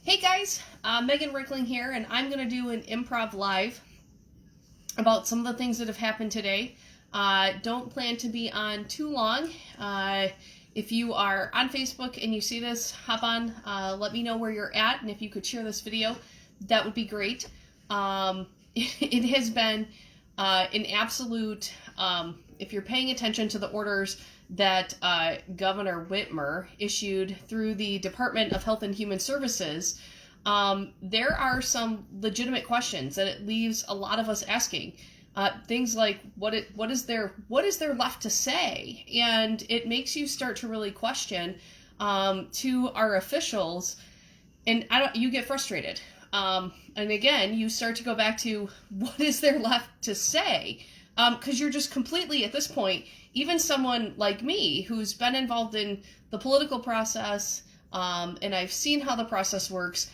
Hey guys, Megan Rickling here, and I'm going to do an improv live about some of the things that have happened today. Don't plan to be on too long. If you are on Facebook and you see this, hop on, let me know where you're at, and if you could share this video, that would be great. It has been an absolute, if you're paying attention to the orders that Governor Whitmer issued through the Department of Health and Human Services, there are some legitimate questions that it leaves a lot of us asking. Things like what is there left to say, and it makes you start to really question to our officials, and you get frustrated. And again, you start to go back to what is there left to say, because you're just completely, at this point, even someone like me who's been involved in the political process, and I've seen how the process works,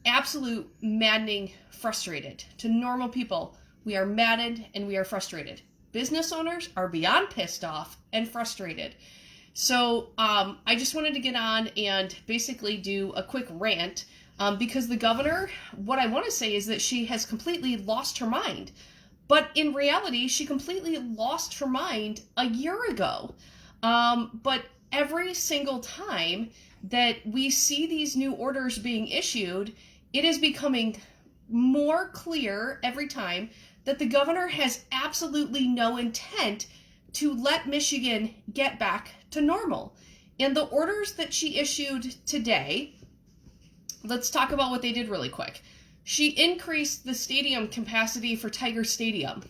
absolute maddening frustrated. To normal people, we are maddened and we are frustrated. Business owners are beyond pissed off and frustrated. So I just wanted to get on and basically do a quick rant, because the governor, what I want to say is that she has completely lost her mind. But in reality, she completely lost her mind a year ago. But every single time that we see these new orders being issued, it is becoming more clear every time that the governor has absolutely no intent to let Michigan get back to normal. And the orders that she issued today, let's talk about what they did really quick. She increased the stadium capacity for Tiger Stadium.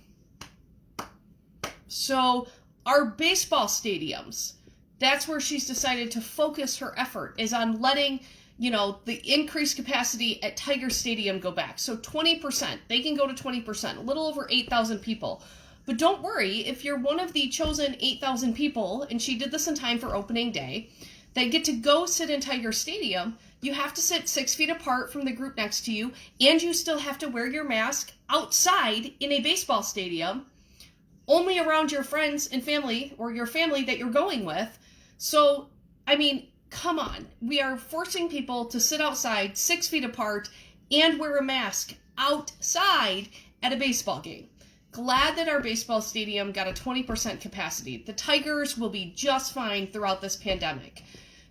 So our baseball stadiums, that's where she's decided to focus her effort, is on letting, the increased capacity at Tiger Stadium go back. So 20%, they can go to 20%, a little over 8,000 people. But don't worry, if you're one of the chosen 8,000 people, and she did this in time for opening day, that get to go sit in Tiger Stadium, you have to sit 6 feet apart from the group next to you, and you still have to wear your mask outside in a baseball stadium, only around your friends and family, or your family that you're going with. So, come on. We are forcing people to sit outside 6 feet apart and wear a mask outside at a baseball game. Glad that our baseball stadium got a 20% capacity. The Tigers will be just fine throughout this pandemic.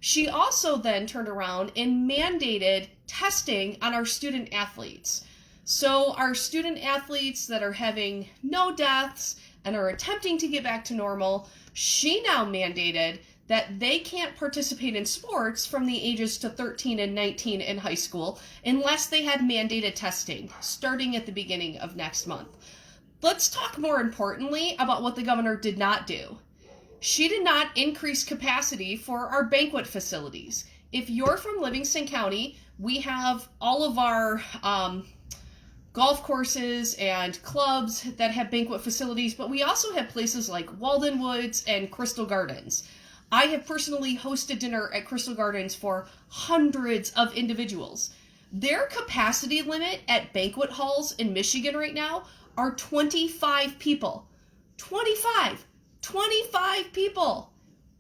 She also then turned around and mandated testing on our student athletes. So our student athletes that are having no deaths and are attempting to get back to normal, she now mandated that they can't participate in sports from the ages to 13 and 19 in high school unless they had mandated testing starting at the beginning of next month. Let's talk more importantly about what the governor did not do. She did not increase capacity for our banquet facilities. If you're from Livingston County, we have all of our golf courses and clubs that have banquet facilities, but we also have places like Walden Woods and Crystal Gardens. I have personally hosted dinner at Crystal Gardens for hundreds of individuals. Their capacity limit at banquet halls in Michigan right now are 25 people. 25 people.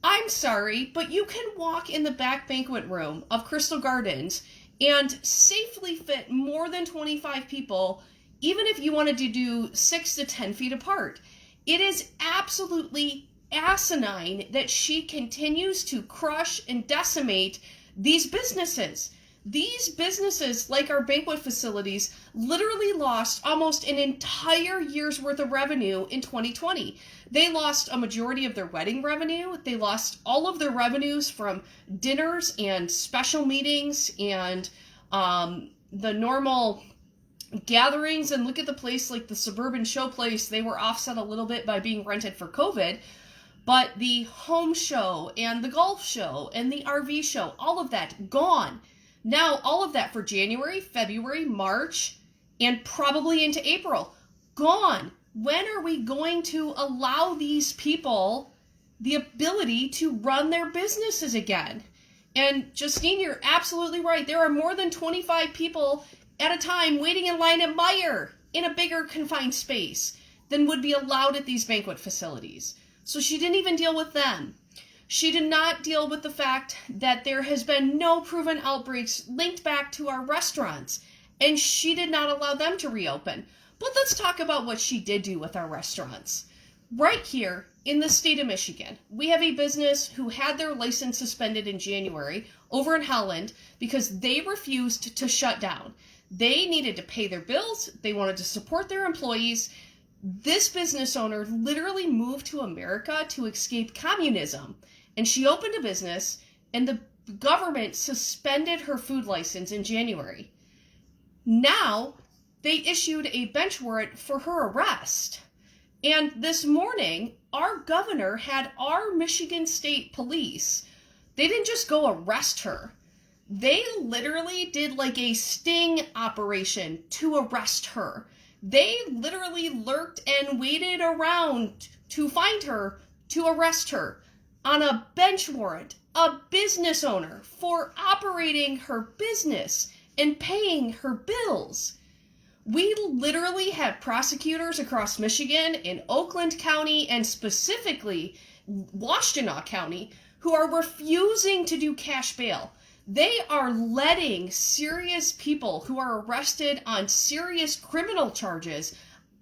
I'm sorry, but you can walk in the back banquet room of Crystal Gardens and safely fit more than 25 people, even if you wanted to do 6 to 10 feet apart. It is absolutely asinine that she continues to crush and decimate these businesses. These businesses, like our banquet facilities, literally lost almost an entire year's worth of revenue in 2020. They lost a majority of their wedding revenue. They lost all of their revenues from dinners and special meetings and the normal gatherings. And look at the place like the Suburban Show Place. They were offset a little bit by being rented for COVID. But the home show and the golf show and the RV show, all of that gone. Now, all of that for January, February, March, and probably into April, gone. When are we going to allow these people the ability to run their businesses again? And Justine, you're absolutely right. There are more than 25 people at a time waiting in line at Meijer in a bigger confined space than would be allowed at these banquet facilities. So she didn't even deal with them. She did not deal with the fact that there has been no proven outbreaks linked back to our restaurants, and she did not allow them to reopen. But let's talk about what she did do with our restaurants. Right here in the state of Michigan, we have a business who had their license suspended in January over in Holland because they refused to shut down. They needed to pay their bills. They wanted to support their employees. This business owner literally moved to America to escape communism. And she opened a business, and the government suspended her food license in January. Now, they issued a bench warrant for her arrest. And this morning, our governor had our Michigan State Police. They didn't just go arrest her. They literally did like a sting operation to arrest her. They literally lurked and waited around to find her, to arrest her on a bench warrant, a business owner for operating her business and paying her bills. We literally have prosecutors across Michigan, in Oakland County, and specifically Washtenaw County, who are refusing to do cash bail. They are letting serious people who are arrested on serious criminal charges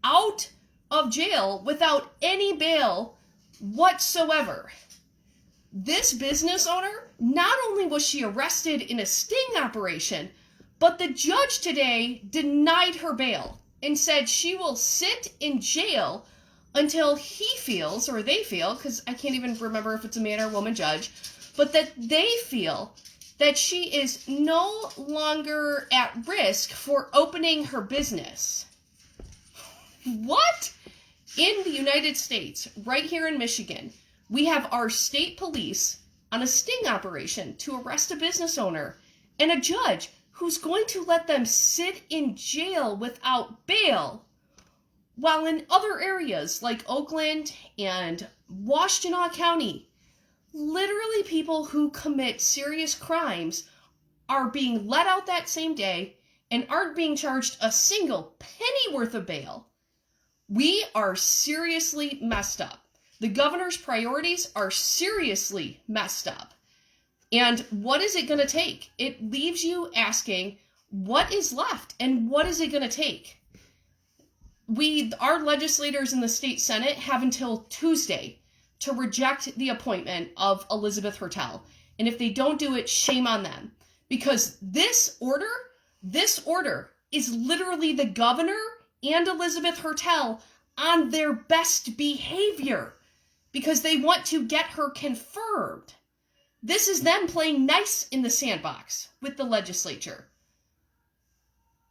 out of jail without any bail whatsoever. This business owner, not only was she arrested in a sting operation, but the judge today denied her bail and said she will sit in jail until he feels, or they feel, because I can't even remember if it's a man or woman judge, but that they feel that she is no longer at risk for opening her business. What? In the United States, right here in Michigan, we have our state police on a sting operation to arrest a business owner and a judge who's going to let them sit in jail without bail. While in other areas like Oakland and Washtenaw County, literally people who commit serious crimes are being let out that same day and aren't being charged a single penny worth of bail. We are seriously messed up. The governor's priorities are seriously messed up. And what is it going to take? It leaves you asking, what is left and what is it going to take? Our legislators in the state Senate have until Tuesday to reject the appointment of Elizabeth Hertel. And if they don't do it, shame on them. Because this order is literally the governor and Elizabeth Hertel on their best behavior because they want to get her confirmed. This is them playing nice in the sandbox with the legislature.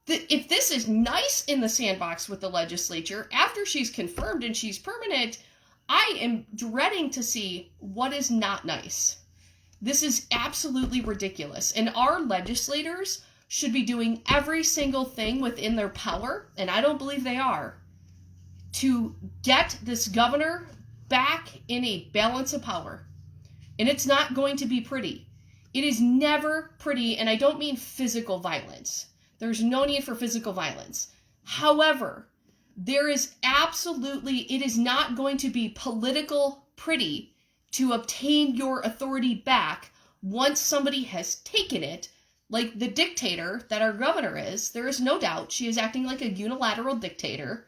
If this is nice in the sandbox with the legislature, after she's confirmed and she's permanent, I am dreading to see what is not nice. This is absolutely ridiculous. And our legislators should be doing every single thing within their power, and I don't believe they are, to get this governor back in a balance of power. And it's not going to be pretty. It is never pretty, and I don't mean physical violence. There's no need for physical violence. However, it is not going to be political pretty to obtain your authority back once somebody has taken it, like the dictator that our governor is. There is no doubt she is acting like a unilateral dictator,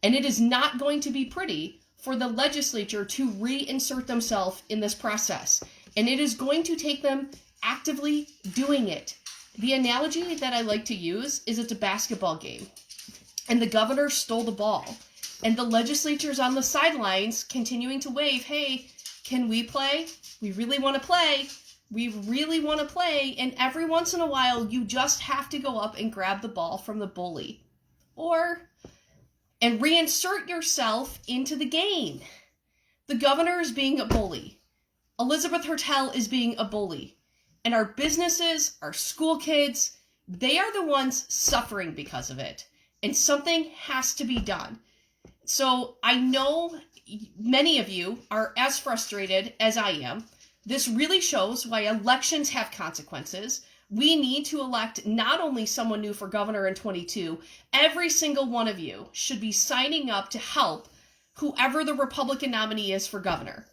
and it is not going to be pretty for the legislature to reinsert themselves in this process, and it is going to take them actively doing it. The analogy that I like to use is it's a basketball game, and the governor stole the ball, and the legislature's on the sidelines continuing to wave, hey, can we play? We really want to play. We really want to play, and every once in a while, you just have to go up and grab the ball from the bully, and reinsert yourself into the game. The governor is being a bully. Elizabeth Hertel is being a bully. And our businesses, our school kids, they are the ones suffering because of it. And something has to be done. So I know many of you are as frustrated as I am. This really shows why elections have consequences. We need to elect not only someone new for governor in 22, every single one of you should be signing up to help whoever the Republican nominee is for governor.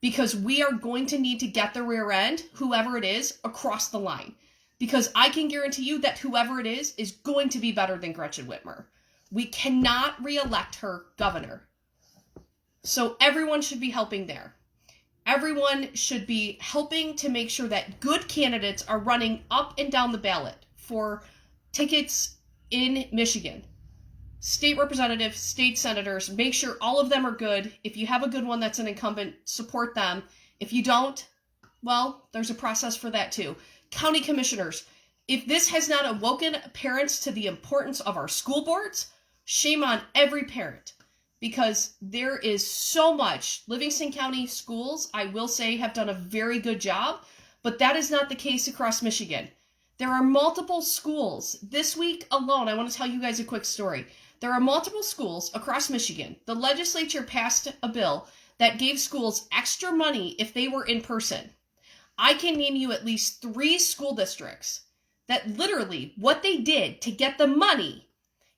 because we are going to need to get the rear end, whoever it is, across the line. Because I can guarantee you that whoever it is going to be better than Gretchen Whitmer. We cannot reelect her governor. So everyone should be helping there. Everyone should be helping to make sure that good candidates are running up and down the ballot for tickets in Michigan. State representatives, state senators, make sure all of them are good. If you have a good one that's an incumbent, support them. If you don't, well, there's a process for that too. County commissioners, if this has not awoken parents to the importance of our school boards, shame on every parent, because there is so much. Livingston County schools, I will say, have done a very good job, but that is not the case across Michigan. There are multiple schools. This week alone, I want to tell you guys a quick story. There are multiple schools across Michigan. The legislature passed a bill that gave schools extra money if they were in person. I can name you at least 3 school districts that literally what they did to get the money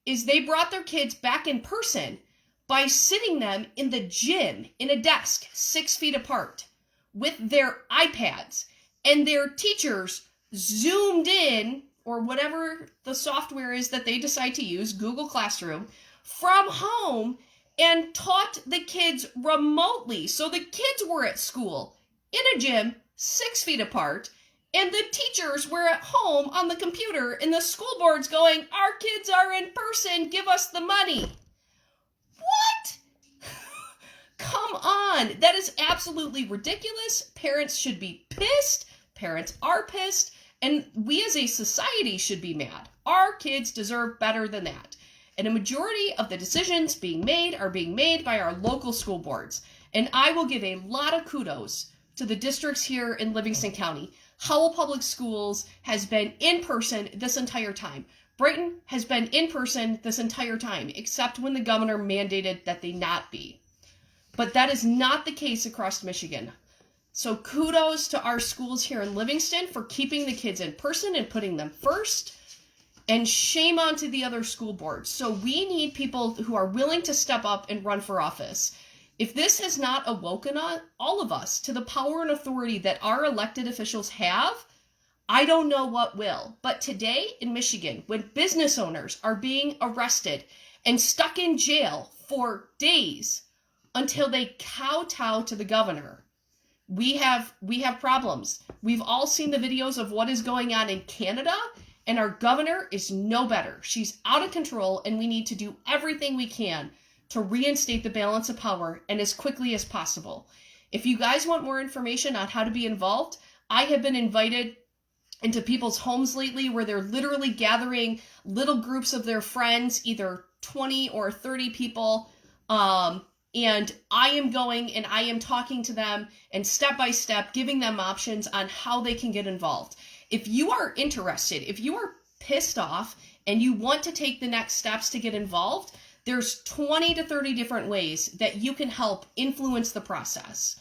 is they brought their kids back in person by sitting them in the gym in a desk 6 feet apart with their iPads, and their teachers zoomed in, or whatever the software is that they decide to use, Google Classroom, from home and taught the kids remotely. So the kids were at school in a gym 6 feet apart, and the teachers were at home on the computer, and the school board's going, our kids are in person, give us the money. What? Come on. That is absolutely ridiculous. Parents should be pissed. Parents are pissed. And we as a society should be mad. Our kids deserve better than that. And a majority of the decisions being made are being made by our local school boards. And I will give a lot of kudos to the districts here in Livingston County. Howell Public Schools has been in person this entire time. Brighton has been in person this entire time, except when the governor mandated that they not be. But that is not the case across Michigan. So kudos to our schools here in Livingston for keeping the kids in person and putting them first. And shame on to the other school boards. So we need people who are willing to step up and run for office. If this has not awoken all of us to the power and authority that our elected officials have, I don't know what will. But today in Michigan, when business owners are being arrested and stuck in jail for days until they kowtow to the governor, we have problems. We've all seen the videos of what is going on in Canada, and our governor is no better. She's out of control, and we need to do everything we can to reinstate the balance of power, and as quickly as possible. If you guys want more information on how to be involved, I have been invited into people's homes lately where they're literally gathering little groups of their friends, either 20 or 30 people, and I am going and I am talking to them and step by step giving them options on how they can get involved. If you are interested, if you are pissed off and you want to take the next steps to get involved, there's 20 to 30 different ways that you can help influence the process.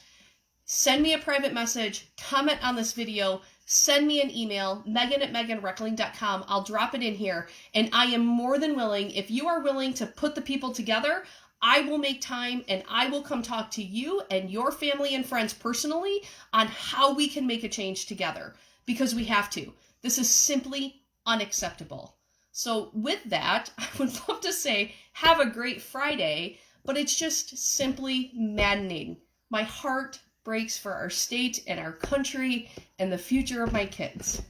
Send me a private message, comment on this video, send me an email, megan@meganreckling.com. I'll drop it in here, and I am more than willing, if you are willing to put the people together, I will make time and I will come talk to you and your family and friends personally on how we can make a change together, because we have to. This is simply unacceptable. So with that, I would love to say, have a great Friday, but it's just simply maddening. My heart breaks for our state and our country and the future of my kids.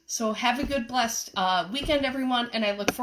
So have a good, blessed weekend, everyone, and I look forward